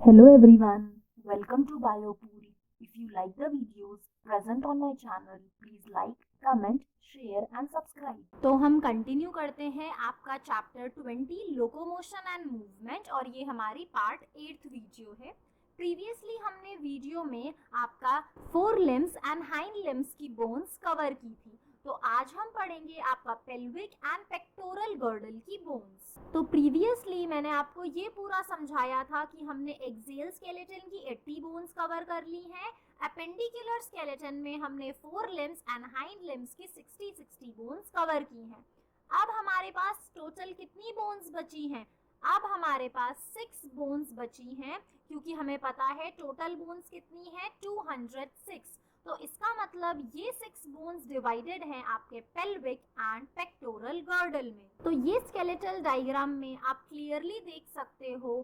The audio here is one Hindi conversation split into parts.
Hello everyone, welcome to BioPuri. If you like the videos present on my channel, please like, comment, share and subscribe. तो हम कंटिन्यू करते हैं आपका चैप्टर 20 लोकोमोशन एंड मूवमेंट और ये हमारी पार्ट 8th वीडियो है। प्रीवियसली हमने वीडियो में आपका four limbs and hind limbs की बोन्स कवर की थी, तो आज हम पढ़ेंगे आपका पेल्विक एंड पेक्टोरल गर्डल की बोन्स। तो प्रीवियसली मैंने आपको ये पूरा समझाया था कि हमने एक्सियल स्केलेटन की 80 बोन्स कवर कर ली हैं। अपेंडिकुलर स्केलेटन में हमने four limbs and hind limbs की 60 बोन्स कवर की हैं। अब हमारे पास टोटल कितनी बोन्स बची हैं? अब हमारे पास 6 बोन्स बची हैं, क्योंकि हमें पता है टोटल बोन्स कितनी है 206। तो इसका मतलब ये 6 बोन्स डिवाइडेड हैं आपके पेल्विक एंड पेक्टोरल गर्डल में। तो ये स्केलेटल डायग्राम में आप क्लियरली देख सकते हो,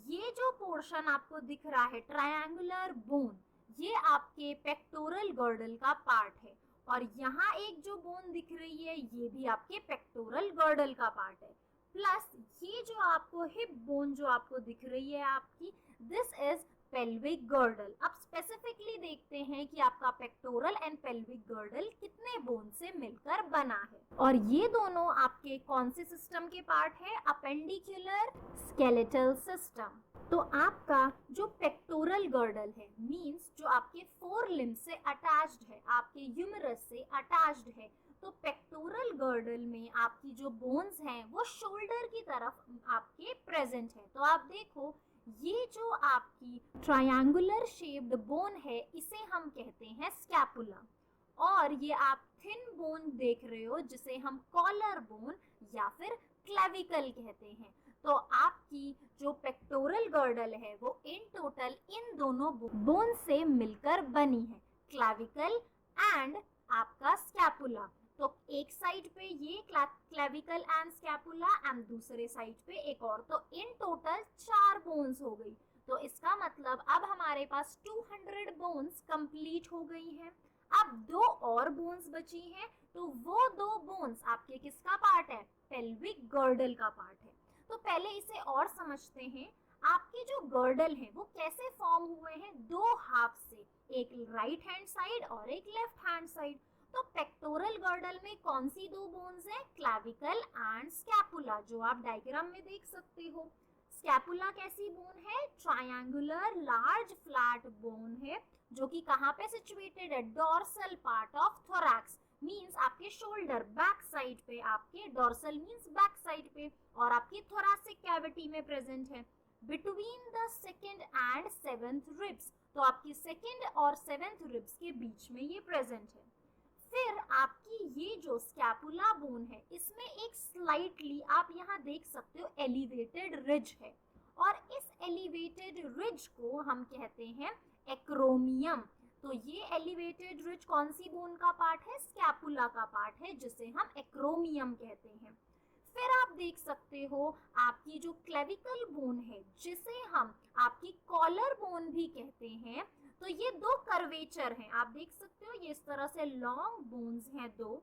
ये जो पोर्शन आपको दिख रहा है ट्रायंगुलर बोन, ये आपके पेक्टोरल गर्डल का पार्ट है, और यहाँ एक जो बोन दिख रही है ये भी आपके पेक्टोरल गर्डल का पार्ट है। प्लस ये जो आपको हिप बोन जो आपको दिख रही है आपकी, दिस इज पेल्विक गर्डल। अब स्पेसिफिकली देखते हैं कि आपका पेक्टोरल एंड पेल्विक गर्डल कितने बोन से मिलकर बना है, और ये दोनों आपके कौन से सिस्टम के पार्ट है? Appendicular skeletal system. तो आपका जो पेक्टोरल गर्डल है, मींस जो आपके फोर लिम्ब से अटैच्ड है, आपके ह्यूमरस से अटैच्ड है, तो पेक्टोरल गर्डल में आपकी जो बोन्स हैं वो शोल्डर की तरफ आपके प्रेजेंट है। तो आप देखो, ये जो आपकी ट्रायंगुलर शेप्ड बोन है इसे हम कहते हैं स्कैपुला, और ये आप थिन बोन देख रहे हो जिसे हम कॉलर बोन या फिर क्लेविकल कहते हैं। तो आपकी जो पेक्टोरल गर्डल है वो इन टोटल इन दोनों बोन से मिलकर बनी है, क्लेविकल एंड आपका स्कैपुला। तो एक साइड पे ये क्लेविकल एंड स्कैपुला एंड दूसरे साइड पे एक और, तो इन टोटल 4 बोन्स हो गई। तो इसका मतलब अब हमारे पास 200 बोन्स कंप्लीट हो गई हैं। अब 2 और बोन्स बची हैं, तो वो 2 बोन्स आपके किसका पार्ट है? पेल्विक गर्डल का पार्ट है। तो पहले इसे और समझते हैं। आपके जो गर्डल है वो कैसे फॉर्म हुए हैं? 2 हाफ से, एक राइट हैंड साइड और एक लेफ्ट हैंड साइड। तो पेक्टोरल गर्डल में कौन सी 2 बोन्स हैं? क्लेविकल एंड स्कैपुला, जो आप डायग्राम में देख सकते हो। स्कैपुला कैसी बोन है? ट्रायंगुलर लार्ज फ्लैट बोन है, जो कि कहाँ पे सिचुएटेड है? Dorsal part of thorax, means आपके शोल्डर बैक साइड पे, आपके डोर्सल मींस बैक साइड पे, और आपकी थोरैसिक कैविटी में प्रेजेंट है, between the second and 7th ribs. तो आपकी सेकंड और 7th रिब्स के बीच में ये प्रेजेंट है। फिर आपकी ये जो स्कैपुला बोन है इसमें एक स्लाइटली आप यहाँ देख सकते हो एलिवेटेड रिज है, और इस एलिवेटेड रिज को हम कहते हैं एक्रोमियम। तो ये एलिवेटेड रिज कौन सी बोन का पार्ट है? स्कैपुला का पार्ट है, जिसे हम एक्रोमियम कहते हैं। फिर आप देख सकते हो आपकी जो क्लेविकल बोन है, जिसे हम आपकी कॉलर बोन भी कहते हैं, तो ये 2 कर्वेचर हैं, आप देख सकते हो, ये इस तरह से लॉन्ग बोन्स हैं 2।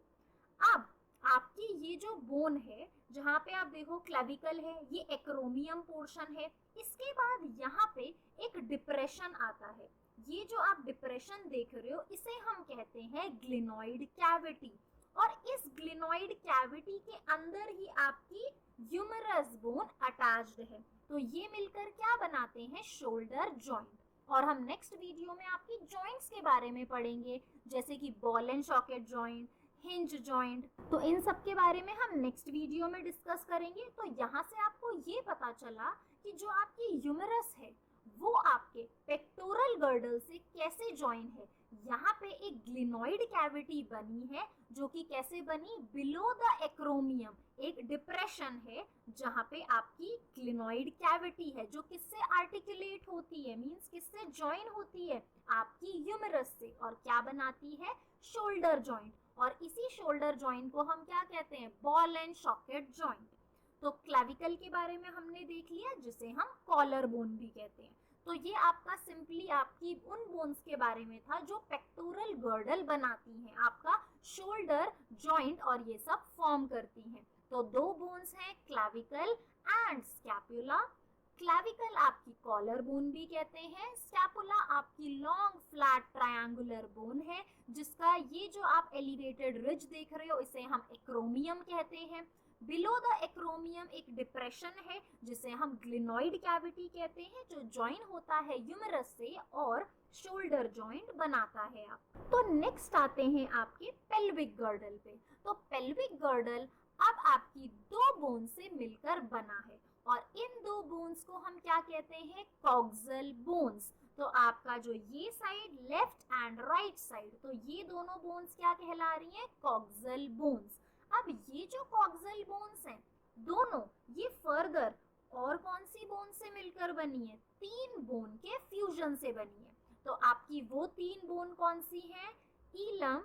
अब आपकी ये जो बोन है, जहाँ पे आप देखो क्लेविकल है, ये एक्रोमियम पोर्शन है। इसके बाद यहाँ पे एक डिप्रेशन आता है, ये जो आप डिप्रेशन देख रहे हो इसे हम कहते हैं ग्लिनॉइड कैविटी, और इस ग्लिनॉइड कैविटी के अंदर ही आपकी ह्यूमरस बोन अटैच्ड है। तो ये मिलकर क्या बनाते हैं? Shoulder joint. और हम नेक्स्ट वीडियो में आपकी जॉइंट्स के बारे में पढ़ेंगे, जैसे कि ball and socket joint, hinge joint, तो इन सब के बारे में हम नेक्स्ट वीडियो में डिस्कस करेंगे। तो यहाँ से आपको ये पता चला कि जो आपकी ह्यूमरस है वो आपके पेक्टोरल गर्डल से कैसे ज्वाइन है। यहाँ पे एक ग्लिनॉइड कैविटी बनी है, जो कि कैसे बनी? बिलो द एक्रोमियम एक डिप्रेशन है, जहाँ पे आपकी ग्लिनॉइड कैविटी है, जो किससे आर्टिकुलेट होती है, मींस किससे ज्वाइन होती है? आपकी ह्यूमरस से, और क्या बनाती है? Shoulder joint. और इसी शोल्डर जॉइंट को हम क्या कहते हैं? Ball and socket joint. तो क्लेविकल के बारे में हमने देख लिया, जिसे हम कॉलर बोन भी कहते हैं। तो ये आपका सिंपली आपकी उन बोन्स के बारे में था जो पेक्टोरल गर्डल बनाती हैं, आपका शोल्डर जॉइंट, और ये सब फॉर्म करती हैं। तो 2 बोन्स हैं, क्लेविकल एंड स्कैपुला। क्लैविकल आपकी कॉलर बोन भी कहते हैं। स्कैपुला आपकी लॉन्ग फ्लैट ट्रायंगुलर बोन है, जिसका ये जो आप एलिवेटेड रिज देख रहे हो इसे हम एक्रोमियम कहते हैं। बिलो द एक्रोमियम एक डिप्रेशन है जिसे हम ग्लिनॉइड कैविटी कहते हैं, जो ज्वाइन होता है ह्यूमरस से और शोल्डर जॉइंट बनाता है। आप तो नेक्स्ट आते हैं आपके पेल्विक गर्डल पे। तो पेल्विक गर्डल अब आपकी दो बोन से मिलकर बना है और इन दो बोन्स को हम क्या कहते हैं, कॉक्सल बोन्स। तो आपका जो ये side left and right side, तो ये दोनों बोन्स क्या कहला रही हैं, कॉक्सल बोन्स। अब ये जो कॉक्सल बोन्स हैं दोनों, ये फर्दर और कौन सी बोन से मिलकर बनी है, तीन बोन के फ्यूजन से बनी है। तो आपकी वो तीन बोन कौन सी हैं, इलम,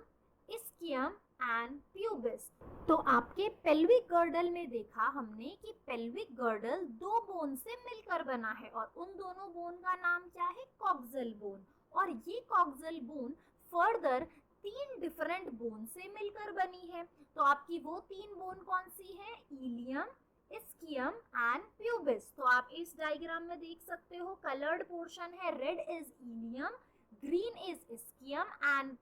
इस्कियम एंड प्यूबिस। तो आपके पेल्विक गर्डल में देखा हमने कि पेल्विक गर्डल दो बोन से मिलकर बना है और उन दोनों बोन का नाम क्या है, कॉक्सल बोन। और ये कॉक्सल बोन फर्दर तीन डिफरेंट बोन से मिलकर बनी है। तो आपकी वो तीन बोन कौन सी है, इलियम, इस्कियम एंड प्यूबिस। तो आप इस डायग्राम में देख सकते हो कलर्ड पोर्शन है, red is ilium, green is ischium and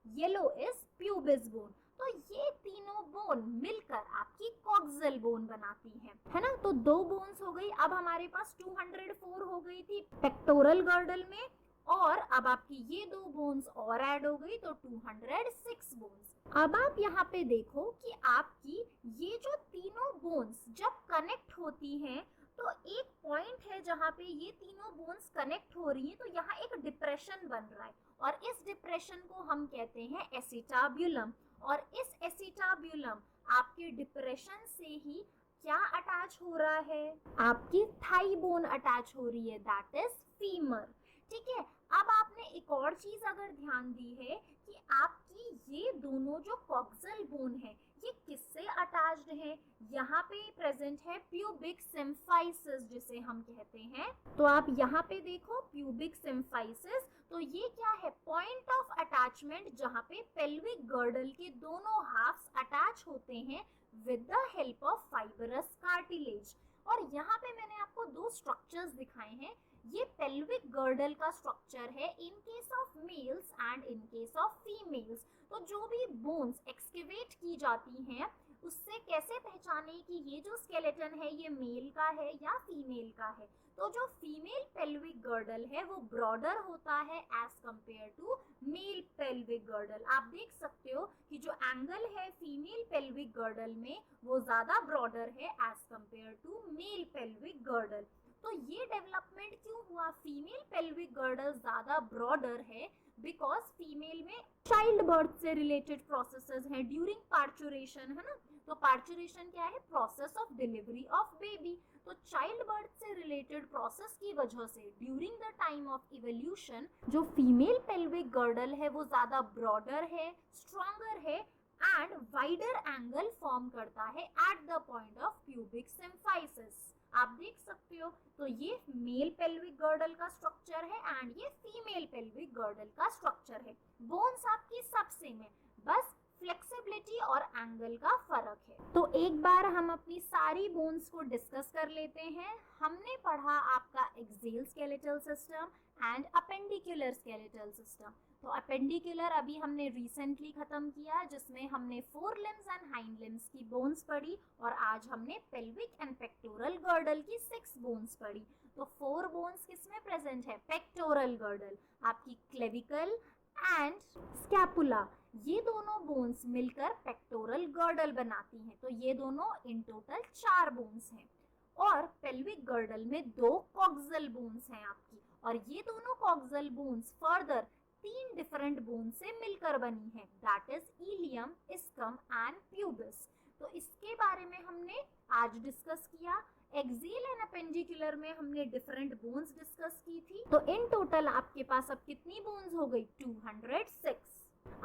yellow is pubis bone. तो ये तीनों बोन मिलकर आपकी कॉक्सल बोन बनाती है ना। तो दो बोन्स हो गई। अब हमारे पास 204 हो गई थी पेक्टोरल गर्डल में, और अब आपकी ये दो बोन्स और ऐड हो गई तो 206 बोन्स। अब आप यहाँ पे देखो कि आपकी ये जो तीनों बोन्स जब कनेक्ट होती हैं तो एक पॉइंट है जहाँ पे ये तीनों बोन्स कनेक्ट हो रही हैं, तो यहाँ एक डिप्रेशन बन रहा है और इस डिप्रेशन को हम कहते हैं एसिटाब्युलम। और इस एसिटाब्युलम आपके डिप्रेशन से ही क्या अटैच हो रहा है, आपकी थाई बोन अटैच हो रही है, दैट इज फीमर। ठीक है। अब आपने एक और चीज अगर ध्यान दी है कि आपकी ये दोनों जो कॉक्सल बोन है ये किससे अटैच्ड है, यहाँ पे प्रेजेंट है प्यूबिक सिम्फाइसिस जिसे हम कहते हैं। तो आप यहाँ पे देखो प्यूबिक सिम्फाइसिस, तो ये क्या है, पॉइंट ऑफ अटैचमेंट जहाँ पे पेल्विक गर्डल के दोनों हाफ्स अटैच होते हैं with the help of fibrous cartilage. और यहाँ पे मैंने आपको दो स्ट्रक्चर्स दिखाए हैं। ये पेल्विक गर्डल का स्ट्रक्चर है in case of males and in case of females. तो जो भी बोन्स एक्सकेवेट की जाती हैं उससे कैसे पहचाने कि ये जो स्केलेटन है ये मेल का है या फीमेल का है। तो जो फीमेल पेल्विक गर्डल है वो ब्रॉडर होता है as compare to male pelvic girdle. आप देख सकते हो कि जो एंगल है फीमेल पेल्विक गर्डल में वो ज्यादा ब्रॉडर है as compare to male pelvic girdle. तो ये डेवलपमेंट क्यों हुआ, फीमेल पेल्विक गर्डल ज्यादा ब्रॉडर है बिकॉज फीमेल में चाइल्ड बर्थ से रिलेटेड प्रोसेसेस हैं ड्यूरिंग पार्चुरेशन, है ना। तो पार्चुरेशन क्या है, process of delivery of baby. तो चाइल्ड बर्थ से रिलेटेड प्रोसेस की वजह से during the time of evolution जो फीमेल पेल्विक गर्डल है वो ज्यादा ब्रॉडर है, स्ट्रॉन्गर है एंड वाइडर एंगल फॉर्म करता है at the point of pubic symphysis. आप देख सकते हो। तो ये मेल पेल्विक गर्डल का स्ट्रक्चर है एंड ये फीमेल पेल्विक गर्डल का स्ट्रक्चर है। बोन्स आपकी सब सेम है, बस फ्लेक्सिबिलिटी और एंगल का फर्क है। तो एक बार हम अपनी सारी बोन्स को डिस्कस कर लेते हैं। हमने पढ़ा आपका axial skeletal system and appendicular skeletal system. तो अपेंडिकुलर अभी हमने रिसेंटली खत्म किया जिसमें हमने four limbs and hind limbs की बोन्स पढ़ी और आज हमने पेल्विक एंड पेक्टोरल गर्डल की 6 बोन्स पढ़ी। तो 4 बोन्स किसमें प्रेजेंट है, पेक्टोरल गर्डल, आपकी क्लेविकल एंड स्कैपुला, ये दोनों बोन्स मिलकर पेक्टोरल गर्डल बनाती हैं। तो ये दोनों इन टोटल 4 बोन्स हैं और पेल्विक गर्डल में 2 कॉक्सल बोन्स हैं आपकी, और ये दोनों coxal bones further 3 different bone से मिलकर बनी है, that is ilium, ischium and pubis. तो इसके बारे में हमने आज डिस्कस किया। एक्सियल एंड अपेंडिकुलर में हमने डिफरेंट बोन्स डिस्कस की थी। तो इन टोटल आपके पास अब कितनी बोन्स हो गई, 206।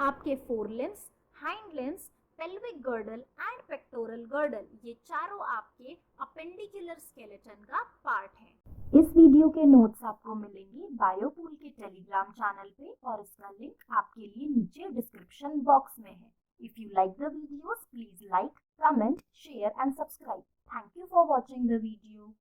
आपके four limbs, hind limbs, pelvic girdle and pectoral girdle, ये चारों आपके अपेंडिकुलर स्केलेटन का पार्ट है। इस वीडियो के नोट्स आपको मिलेंगे बायोपूल के टेलीग्राम चैनल पे और इसका लिंक आपके लिए नीचे डिस्क्रिप्शन बॉक्स में है। If you like the videos, please like, comment, share and subscribe. Thank you for watching the video.